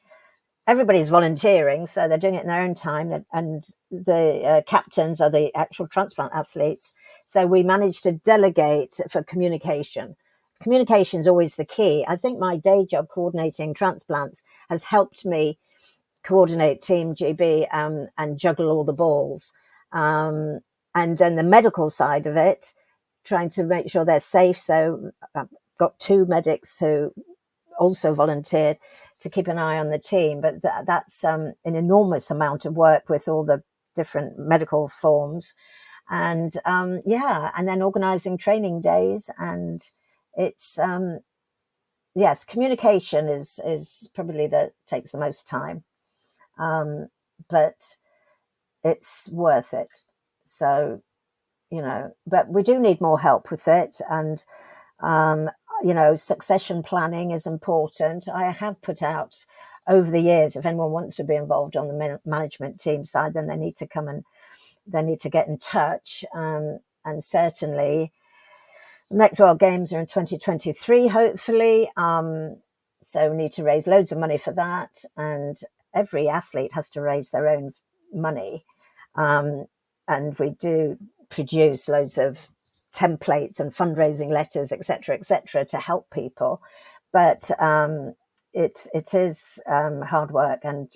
Everybody's volunteering, so they're doing it in their own time. And the captains are the actual transplant athletes. So we managed to delegate for communication. Communication is always the key. I think my day job coordinating transplants has helped me coordinate Team GB and juggle all the balls. And then the medical side of it, trying to make sure they're safe. So I've got 2 medics who also volunteered to keep an eye on the team. But that's an enormous amount of work with all the different medical forms. And and then organising training days. And it's, yes, communication is probably takes the most time. But it's worth it. So, but we do need more help with it. And, succession planning is important. I have put out over the years, if anyone wants to be involved on the management team side, then they need to come and they need to get in touch. And certainly the next World Games are in 2023, hopefully. So we need to raise loads of money for that. And every athlete has to raise their own money. And we do produce loads of templates and fundraising letters, etc., to help people. But it is hard work, and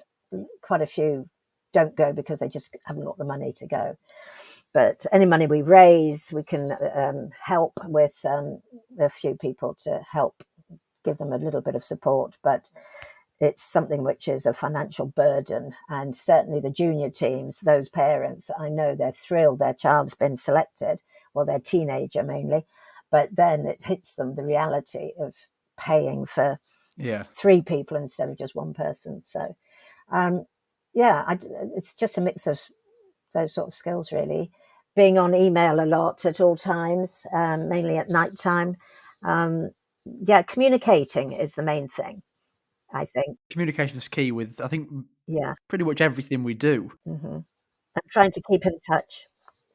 quite a few don't go because they just haven't got the money to go. But any money we raise, we can help with a few people to help give them a little bit of support. But it's something which is a financial burden. And certainly the junior teams, those parents, I know they're thrilled their child's been selected. Well, they're teenager mainly. But then it hits them, the reality of paying for 3 people instead of just 1 person. So It's just a mix of those sort of skills, really. Being on email a lot at all times, mainly at night time. Communicating is the main thing, I think. Communication is key with, I think, Yeah. pretty much everything we do. Hmm. And trying to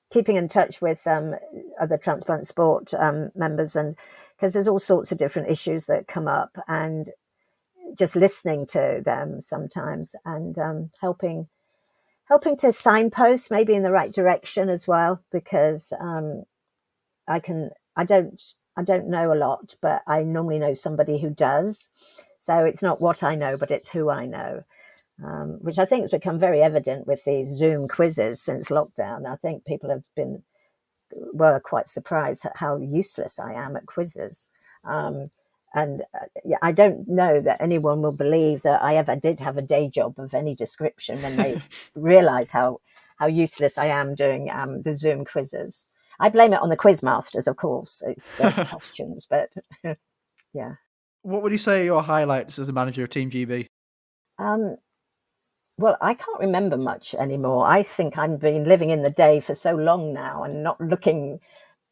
keeping in touch with other transplant sport members, and because there's all sorts of different issues that come up, and just listening to them sometimes, and helping to signpost maybe in the right direction as well, because I can I don't know a lot, but I normally know somebody who does. So it's not what I know, but it's who I know, which I think has become very evident with these Zoom quizzes since lockdown. I think people were quite surprised at how useless I am at quizzes. And I don't know that anyone will believe that I ever did have a day job of any description when they realise how useless I am doing the Zoom quizzes. I blame it on the quiz masters, of course. It's the questions, but yeah. What would you say are your highlights as a manager of Team GB? Um, well, I can't remember much anymore. I think I've been living in the day for so long now and not looking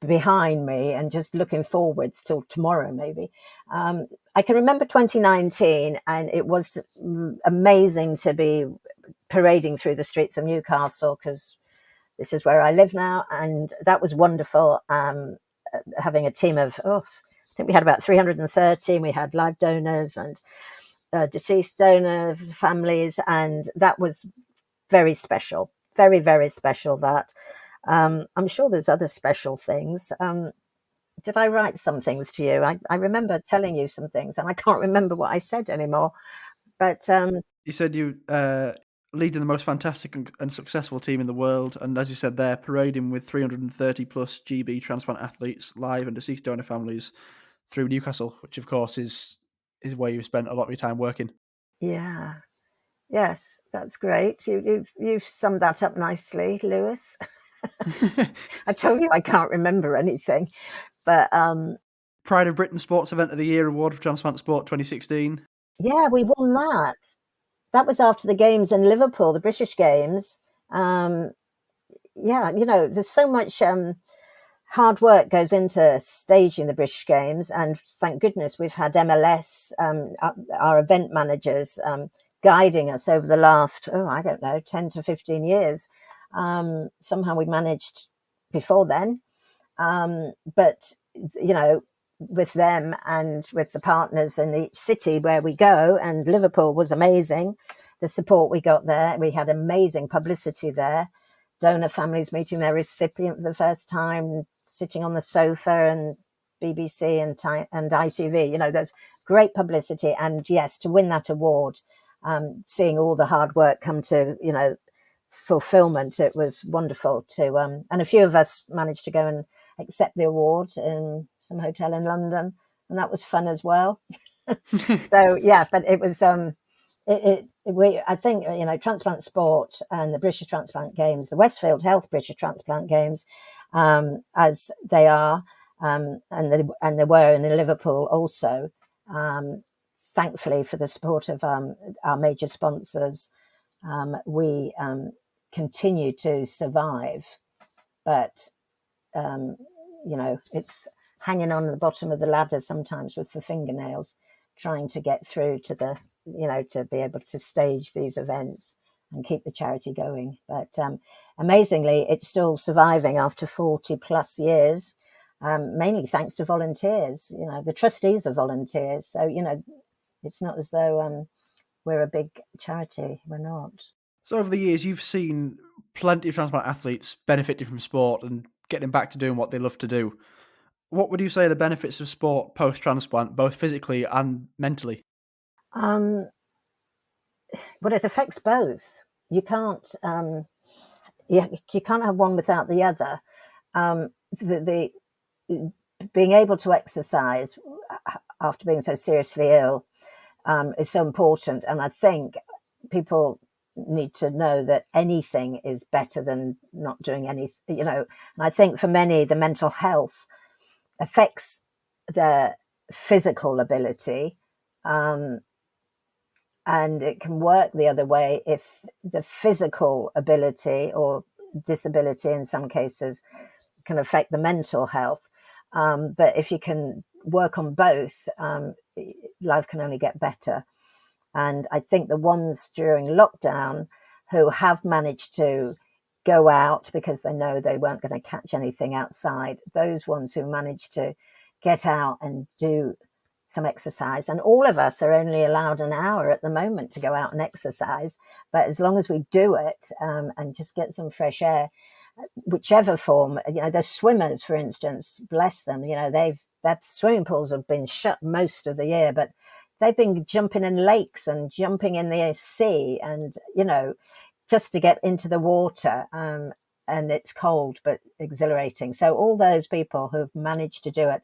behind me and just looking forwards till tomorrow, maybe. I can remember 2019, and it was amazing to be parading through the streets of Newcastle, because this is where I live now, and that was wonderful. Having a team of, I think we had about 330, and we had live donors and deceased donor families, and that was very special, very, very special. That I'm sure there's other special things. Did I write some things to you? I remember telling you some things, and I can't remember what I said anymore. But You said you leading the most fantastic and successful team in the world, and as you said there, parading with 330 plus GB transplant athletes, live and deceased donor families through Newcastle, which of course is where you've spent a lot of your time working. yeah, yes, that's great. You've summed that up nicely, Lewis. I told you I can't remember anything, but Pride of Britain Sports Event of the Year award for Transplant Sport 2016. yeah, we won that. That was after the games in Liverpool, the British Games. Um, yeah, there's so much hard work goes into staging the British Games, and thank goodness we've had MLS, our event managers, guiding us over the last, I don't know, 10 to 15 years. Somehow we managed before then. But, with them and with the partners in each city where we go, and Liverpool was amazing. The support we got there, we had amazing publicity there. Donor families meeting their recipient for the first time, sitting on the sofa, and BBC and ITV. There's great publicity, and yes, to win that award, seeing all the hard work come to fulfillment, it was wonderful to. And a few of us managed to go and accept the award in some hotel in London, and that was fun as well. So yeah, but it was I think transplant sport and the British Transplant Games, the Westfield Health British Transplant Games, as they are, and they were in Liverpool also. Thankfully, for the support of our major sponsors, we continue to survive. But it's hanging on the bottom of the ladder sometimes with the fingernails, trying to get through to to be able to stage these events and keep the charity going. But amazingly, it's still surviving after 40 plus years, mainly thanks to volunteers. The trustees are volunteers. So, it's not as though we're a big charity. We're not. So over the years, you've seen plenty of transplant athletes benefiting from sport and getting back to doing what they love to do. What would you say are the benefits of sport post-transplant, both physically and mentally? But it affects both. You can't you can't have one without the other. The being able to exercise after being so seriously ill is so important, and I think people need to know that anything is better than not doing anything. And I think for many, the mental health affects their physical ability. And it can work the other way if the physical ability or disability in some cases can affect the mental health. But if you can work on both, life can only get better. And I think the ones during lockdown who have managed to go out because they know they weren't going to catch anything outside, those ones who managed to get out and do some exercise. And all of us are only allowed an hour at the moment to go out and exercise. But as long as we do it and just get some fresh air, whichever form, there's swimmers, for instance, bless them, their swimming pools have been shut most of the year, but they've been jumping in lakes and jumping in the sea and, just to get into the water. And it's cold, but exhilarating. So all those people who've managed to do it,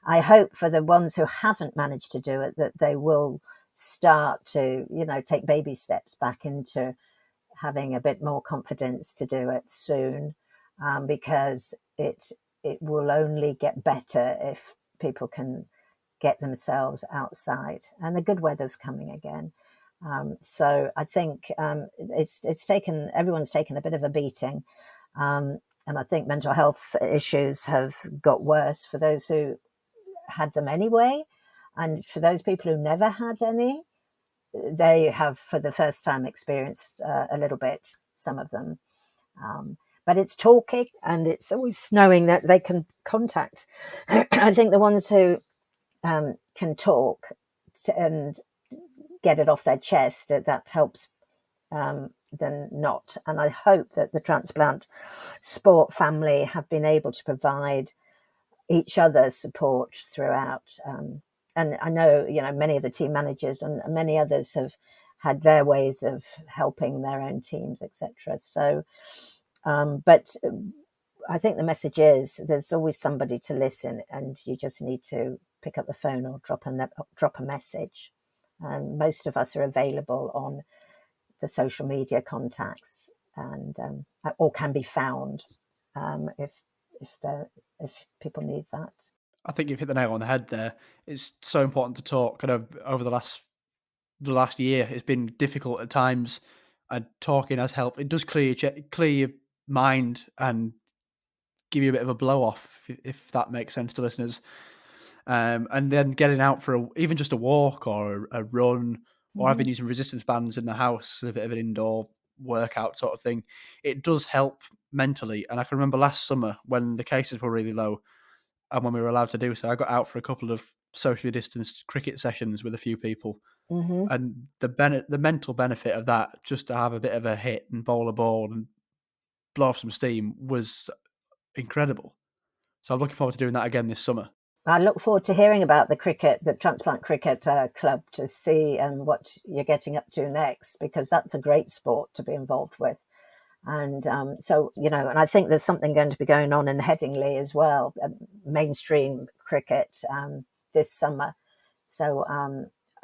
I hope for the ones who haven't managed to do it, that they will start to, take baby steps back into having a bit more confidence to do it soon, because it will only get better if people can get themselves outside. And the good weather's coming again. So I think everyone's taken a bit of a beating. And I think mental health issues have got worse for those who had them anyway. And for those people who never had any, they have for the first time experienced a little bit, some of them. But it's talking, and it's always knowing that they can contact. I think the ones who can talk and get it off their chest, that helps than not. And I hope that the transplant sport family have been able to provide each other's support throughout. And I know, many of the team managers and many others have had their ways of helping their own teams, etc. So, but I think the message is there's always somebody to listen, and you just need to pick up the phone or drop a message. Most of us are available on the social media contacts, and or can be found if people need that. I think you've hit the nail on the head there. It's so important to talk. Kind of over the last year, it's been difficult at times, and talking has helped. It does clear your mind and give you a bit of a blow off, if that makes sense to listeners. And then getting out for even just a walk or a run, or I've been using resistance bands in the house as a bit of an indoor workout sort of thing. It does help mentally. And I can remember last summer when the cases were really low, and when we were allowed to do so, I got out for a couple of socially distanced cricket sessions with a few people. Mm-hmm. And the mental benefit of that, just to have a bit of a hit and bowl a ball and blow off some steam, was incredible. So I'm looking forward to doing that again this summer. I look forward to hearing about the Transplant Cricket Club, to see what you're getting up to next, because that's a great sport to be involved with. And so, and I think there's something going to be going on in Headingley as well, mainstream cricket this summer. So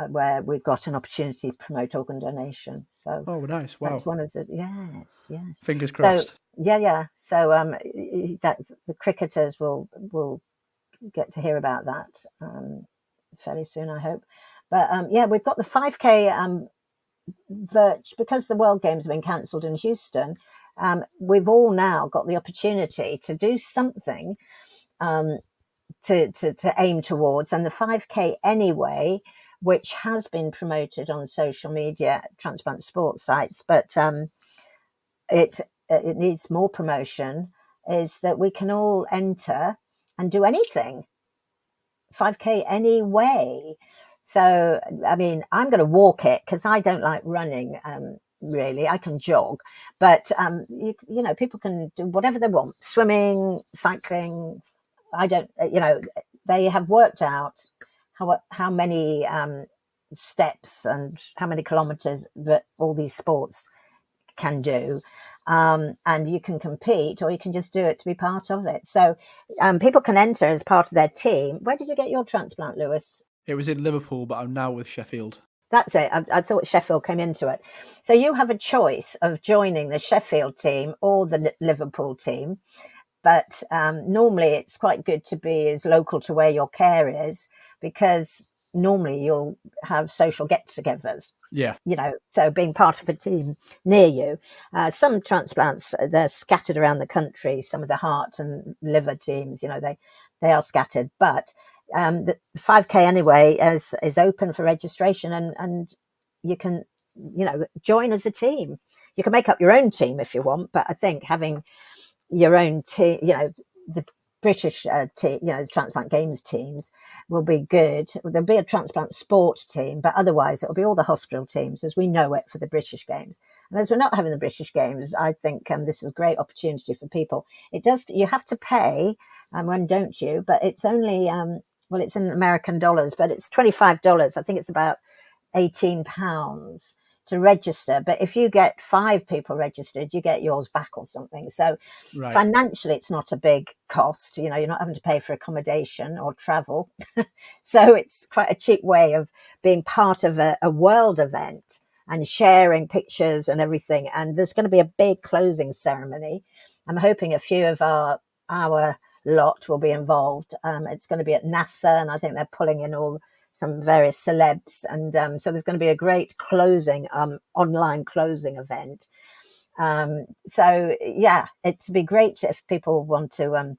where we've got an opportunity to promote organ donation. So nice. Wow. That's one of the, yes. Fingers crossed. So, yeah. So that the cricketers will get to hear about that fairly soon, I hope. But we've got the 5K because the World Games have been cancelled in Houston. We've all now got the opportunity to do something to aim towards, and the 5K Anyway, which has been promoted on social media, transplant sports sites, but it needs more promotion, is that we can all enter and do anything. 5K Anyway. So, I mean, I'm going to walk it because I don't like running, really. I can jog. But, people can do whatever they want. Swimming, cycling. I don't, they have worked out how many steps and how many kilometers that all these sports can do. And you can compete, or you can just do it to be part of it. So people can enter as part of their team. Where did you get your transplant, Lewis? It was in Liverpool, but I'm now with Sheffield. That's it. I thought Sheffield came into it. So you have a choice of joining the Sheffield team or the Liverpool team. But normally it's quite good to be as local to where your care is, because normally you'll have social get-togethers. Yeah. So being part of a team near you. Some transplants, they're scattered around the country. Some of the heart and liver teams, they are scattered. But the 5K anyway is open for registration, and you can, join as a team. You can make up your own team if you want, but I think having your own team, the British team, the transplant games teams will be good. There'll be a transplant sport team, but otherwise it'll be all the hospital teams as we know it for the British Games. And as we're not having the British Games, I think this is a great opportunity for people. You have to pay, and when don't you? But it's only, it's in American dollars, but it's $25. I think it's about £18 to register. But if you get 5 people registered, you get yours back or something. So Right. Financially, it's not a big cost. You're not having to pay for accommodation or travel. So it's quite a cheap way of being part of a world event and sharing pictures and everything. And there's going to be a big closing ceremony. I'm hoping a few of our lot will be involved. It's going to be at NASA, and I think they're pulling in some various celebs, and so there's going to be a great closing online closing event. So yeah, it'd be great if people want to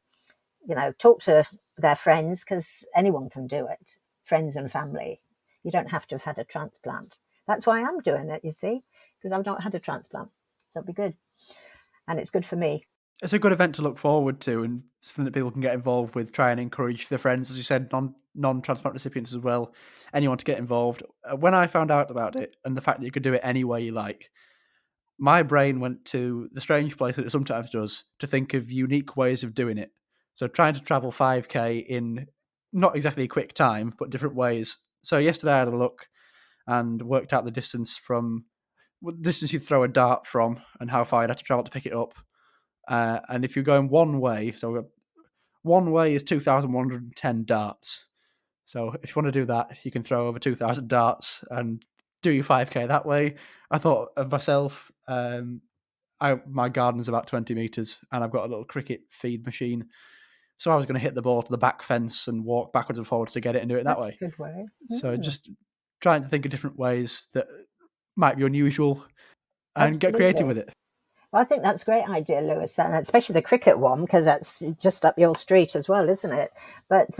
talk to their friends, because anyone can do it, friends and family. You don't have to have had a transplant. That's why I'm doing it, you see, because I've not had a transplant. So it'll be good, and it's good for me. It's a good event to look forward to, and something that people can get involved with. Try and encourage their friends, as you said, non-transplant recipients as well. Anyone to get involved. When I found out about it and the fact that you could do it any way you like, my brain went to the strange place that it sometimes does to think of unique ways of doing it. So trying to travel 5K in not exactly a quick time, but different ways. So yesterday I had a look and worked out the distance you'd throw a dart from and how far you'd have to travel to pick it up. And if you're going one way, so one way is 2,110 darts. So if you want to do that, you can throw over 2,000 darts and do your 5K that way. I thought of myself, my garden's about 20 metres and I've got a little cricket feed machine. So I was going to hit the ball to the back fence and walk backwards and forwards to get it and do it that way. That's a good way. So just trying to think of different ways that might be unusual and get creative with it. Well, I think that's a great idea, Lewis, and especially the cricket one, because that's just up your street as well, isn't it? But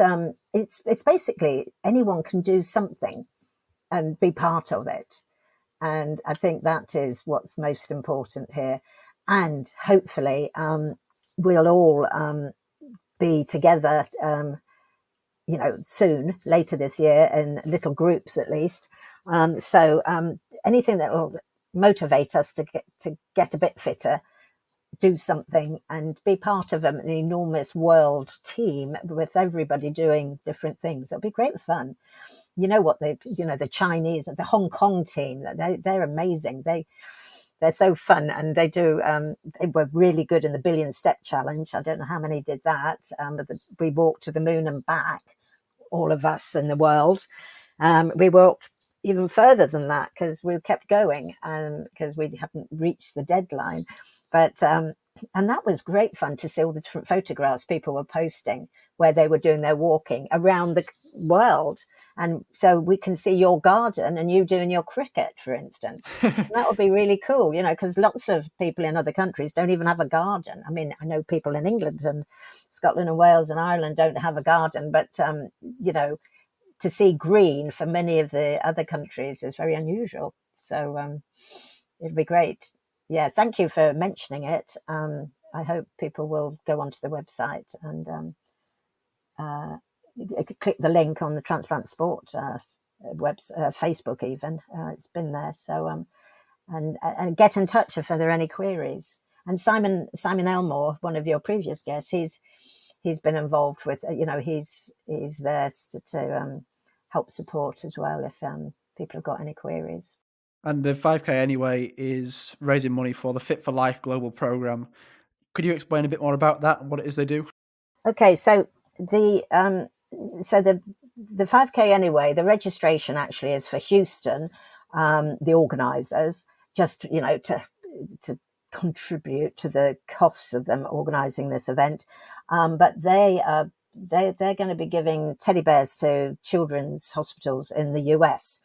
it's basically anyone can do something and be part of it. And I think that is what's most important here. And hopefully we'll all be together, soon, later this year, in little groups at least. So anything that will motivate us to get a bit fitter, do something, and be part of an enormous world team with everybody doing different things. It'll be great fun. The Chinese, the Hong Kong team, they're amazing. They're so fun, and they were really good in the billion step challenge. I don't know how many did that, but we walked to the moon and back, all of us in the world. We walked even further than that because we kept going, because we haven't reached the deadline. But and that was great fun to see all the different photographs people were posting where they were doing their walking around the world. And so we can see your garden and you doing your cricket, for instance. That would be really cool, because lots of people in other countries don't even have a garden. I mean, I know people in England and Scotland and Wales and Ireland don't have a garden, but, to see green for many of the other countries is very unusual. So it'd be great. Yeah, thank you for mentioning it. I hope people will go onto the website and click the link on the Transplant Sport Facebook even. It's been there. So and get in touch if there are any queries. And Simon Elmore, one of your previous guests, he's been involved with, he's there to help support as well if people have got any queries. And the 5K anyway is raising money for the Fit for Life global program. Could you explain a bit more about that and what it is they do? Okay, so the 5K anyway, the registration actually is for Houston, the organisers, just to contribute to the costs of them organising this event. But they they're going to be giving teddy bears to children's hospitals in the US.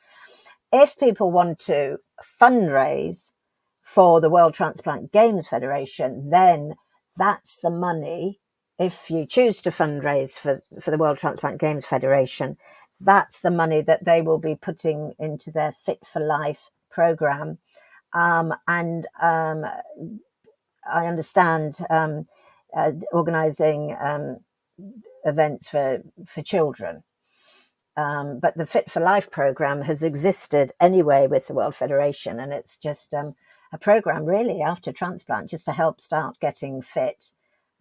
If people want to fundraise for the World Transplant Games Federation, then that's the money. If you choose to fundraise for the World Transplant Games Federation, that's the money that they will be putting into their Fit for Life program. And I understand organising events for children. But the Fit for Life program has existed anyway with the World Federation, and it's just a program really after transplant just to help start getting fit.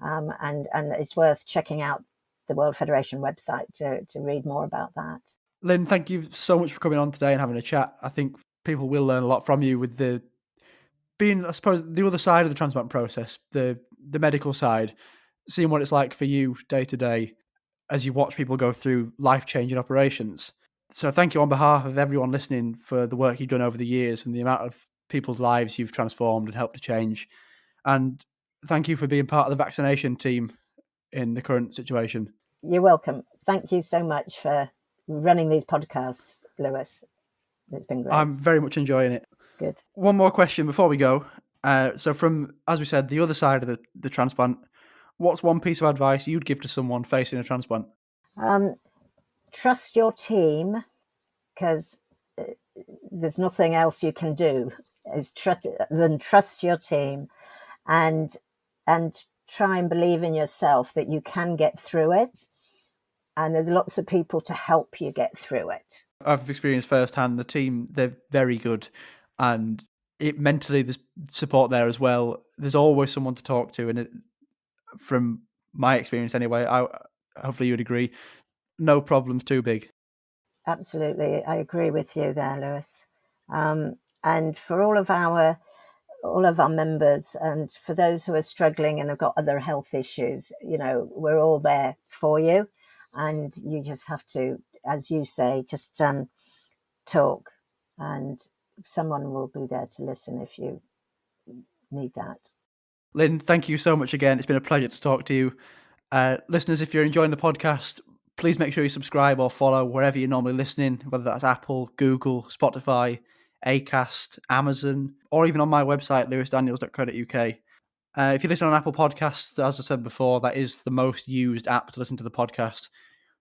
And it's worth checking out the World Federation website to read more about that. Lynne, thank you so much for coming on today and having a chat. I think people will learn a lot from you with being, I suppose, the other side of the transplant process, the medical side, seeing what it's like for you day to day as you watch people go through life-changing operations. So thank you on behalf of everyone listening for the work you've done over the years and the amount of people's lives you've transformed and helped to change. And thank you for being part of the vaccination team in the current situation. You're welcome. Thank you so much for running these podcasts, Lewis. It's been great. I'm very much enjoying it. Good. One more question before we go. So from, as we said, the other side of the transplant, what's one piece of advice you'd give to someone facing a transplant? Trust your team, because there's nothing else you can do than trust your team and try and believe in yourself that you can get through it. And there's lots of people to help you get through it. I've experienced firsthand the team, they're very good. And mentally, there's support there as well. There's always someone to talk to. And from my experience anyway, hopefully you'd agree, no problem's too big. Absolutely. I agree with you there, Lewis. And for all of our members, and for those who are struggling and have got other health issues, we're all there for you. And you just have to, as you say, just talk, and someone will be there to listen if you need that. Lynne, thank you so much again. It's been a pleasure to talk to you. Listeners, if you're enjoying the podcast, please make sure you subscribe or follow wherever you're normally listening, whether that's Apple, Google, Spotify, Acast, Amazon, or even on my website, lewisdaniels.co.uk. If you listen on Apple Podcasts, as I said before, that is the most used app to listen to the podcast.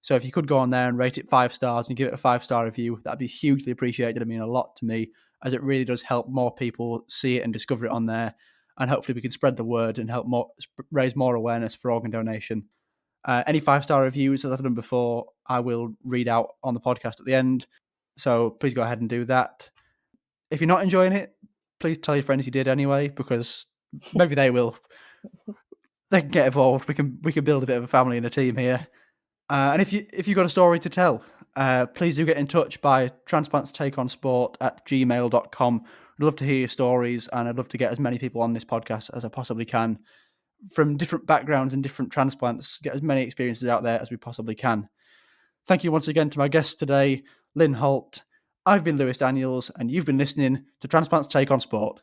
So if you could go on there and rate it 5 stars and give it a 5-star review, that'd be hugely appreciated. It'd mean a lot to me, as it really does help more people see it and discover it on there. And hopefully we can spread the word and help raise more awareness for organ donation. Any 5-star reviews, as I've done before, I will read out on the podcast at the end. So please go ahead and do that. If you're not enjoying it, please tell your friends you did anyway, because maybe they will. They can get involved. We can build a bit of a family and a team here. And if you've got a story to tell, please do get in touch by transplanttstakeonsport@gmail.com. I'd love to hear your stories, and I'd love to get as many people on this podcast as I possibly can from different backgrounds and different transplants, get as many experiences out there as we possibly can. Thank you once again to my guest today, Lynne Holt. I've been Lewis Daniels, and you've been listening to Transplant's Take on Sport.